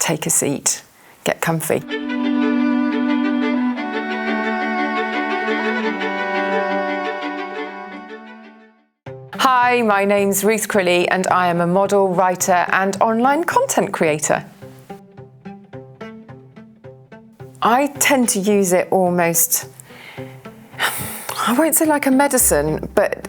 take a seat, get comfy. Hi, my name's Ruth Crilly and I am a model, writer and online content creator. I tend to use it almost, I won't say like a medicine, but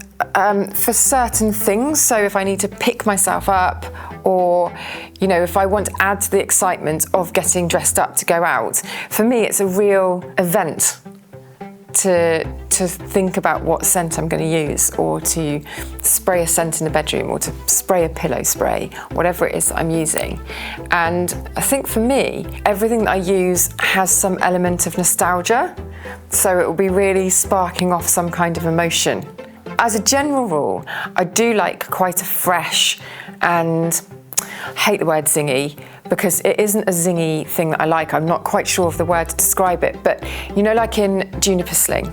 for certain things. So if I need to pick myself up, or if I want to add to the excitement of getting dressed up to go out, for me it's a real event to think about what scent I'm going to use, or to spray a scent in the bedroom, or to spray a pillow spray, whatever it is that I'm using. And I think for me, everything that I use has some element of nostalgia, so it will be really sparking off some kind of emotion. As a general rule, I do like quite a fresh, and I hate the word zingy, because it isn't a zingy thing that I like. I'm not quite sure of the word to describe it, but like in juniper sling,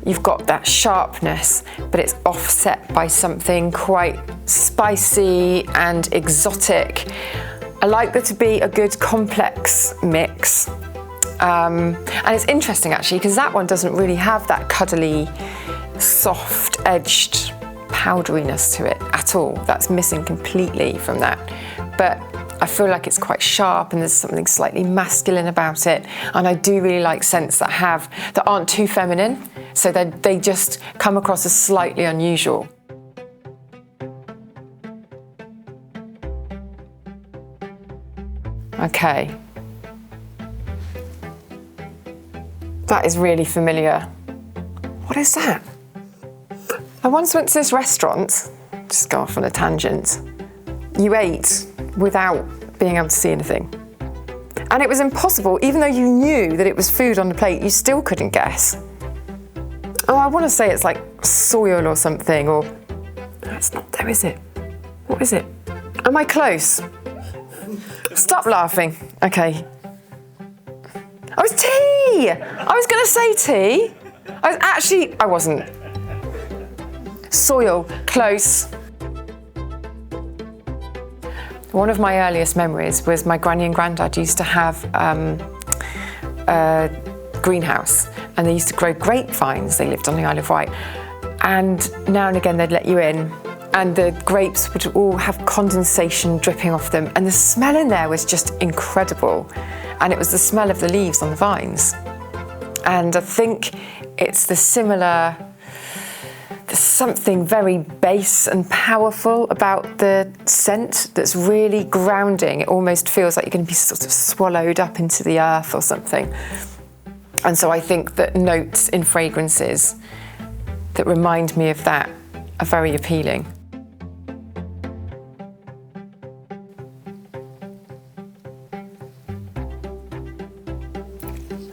you've got that sharpness, but it's offset by something quite spicy and exotic. I like there to be a good complex mix. And it's interesting actually, because that one doesn't really have that cuddly, soft-edged powderiness to it at all. That's missing completely from that. But I feel like it's quite sharp and there's something slightly masculine about it. And I do really like scents that aren't too feminine, so they just come across as slightly unusual. Okay. That is really familiar. What is that? I once went to this restaurant, just go off on a tangent. You ate without being able to see anything. And it was impossible, even though you knew that it was food on the plate, you still couldn't guess. Oh, I want to say it's like soil or something, or... No, it's not there, is it? What is it? Am I close? Stop laughing. Okay. Oh, it's tea! I was going to say tea. I wasn't. Soil, close. One of my earliest memories was my granny and granddad used to have a greenhouse, and they used to grow grapevines. They lived on the Isle of Wight, and now and again they'd let you in, and the grapes would all have condensation dripping off them, and the smell in there was just incredible, and it was the smell of the leaves on the vines. And I think it's there's something very base and powerful about the scent that's really grounding. It almost feels like you're going to be sort of swallowed up into the earth or something. And so I think that notes in fragrances that remind me of that are very appealing.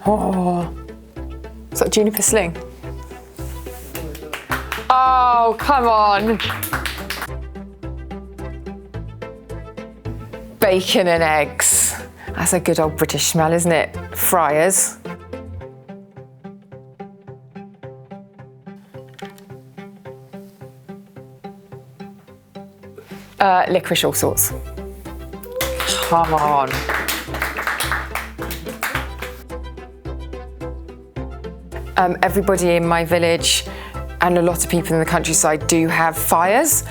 Oh, is that juniper sling? Oh, come on. Bacon and eggs. That's a good old British smell, isn't it? Friars. Licorice all sorts. Come on. Everybody in my village and a lot of people in the countryside do have fires,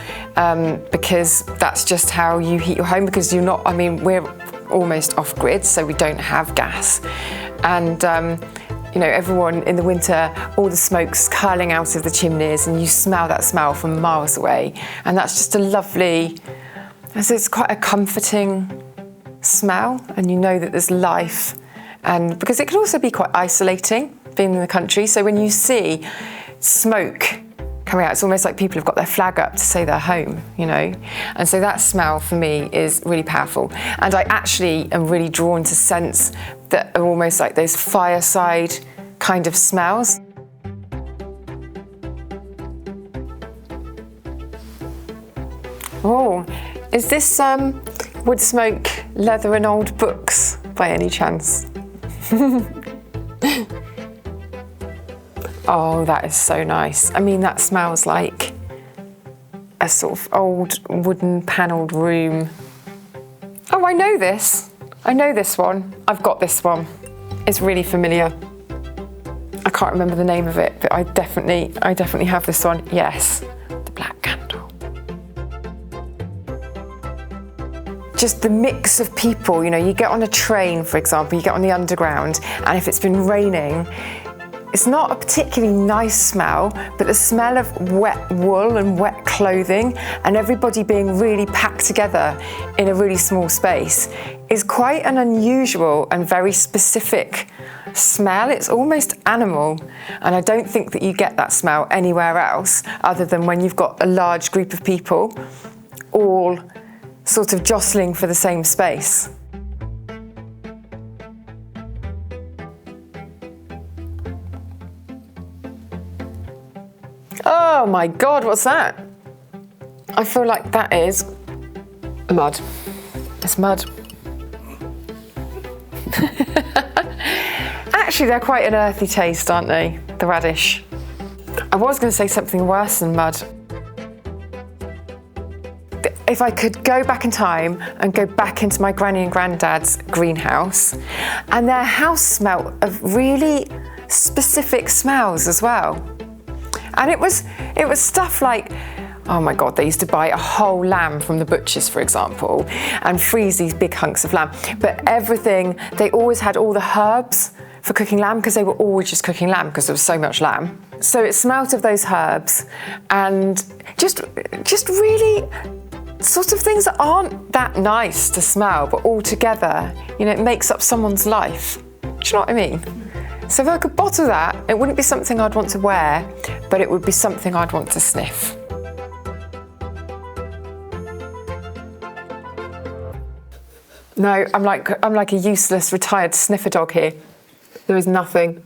because that's just how you heat your home, because we're almost off grid, so we don't have gas. And everyone in the winter, all the smoke's curling out of the chimneys and you smell that smell from miles away. And that's just a lovely, it's quite a comforting smell, and you know that there's life. And because it can also be quite isolating, being in the country. So when you see smoke coming out, it's almost like people have got their flag up to say they're home, And so that smell for me is really powerful. And I actually am really drawn to scents that are almost like those fireside kind of smells. Oh, is this wood smoke, leather and old books by any chance? Oh, that is so nice. That smells like a sort of old wooden panelled room. Oh, I know this. I know this one. I've got this one. It's really familiar. I can't remember the name of it, but I definitely have this one. Yes, the black candle. Just the mix of people, you know, you get on a train, for example, you get on the underground, and if it's been raining, it's not a particularly nice smell, but the smell of wet wool and wet clothing and everybody being really packed together in a really small space is quite an unusual and very specific smell. It's almost animal, and I don't think that you get that smell anywhere else other than when you've got a large group of people all sort of jostling for the same space. Oh my God, what's that? I feel like that is mud. It's mud. Actually, they're quite an earthy taste, aren't they? The radish. I was going to say something worse than mud. If I could go back in time and go back into my granny and granddad's greenhouse, and their house smelt of really specific smells as well. And it was stuff like, oh my God, they used to buy a whole lamb from the butchers, for example, and freeze these big hunks of lamb. But everything, they always had all the herbs for cooking lamb because they were always just cooking lamb because there was so much lamb. So it smelt of those herbs and just really sort of things that aren't that nice to smell, but all together, you know, it makes up someone's life. Do you know what I mean? So if I could bottle that, it wouldn't be something I'd want to wear, but it would be something I'd want to sniff. No, I'm like a useless retired sniffer dog here. There is nothing.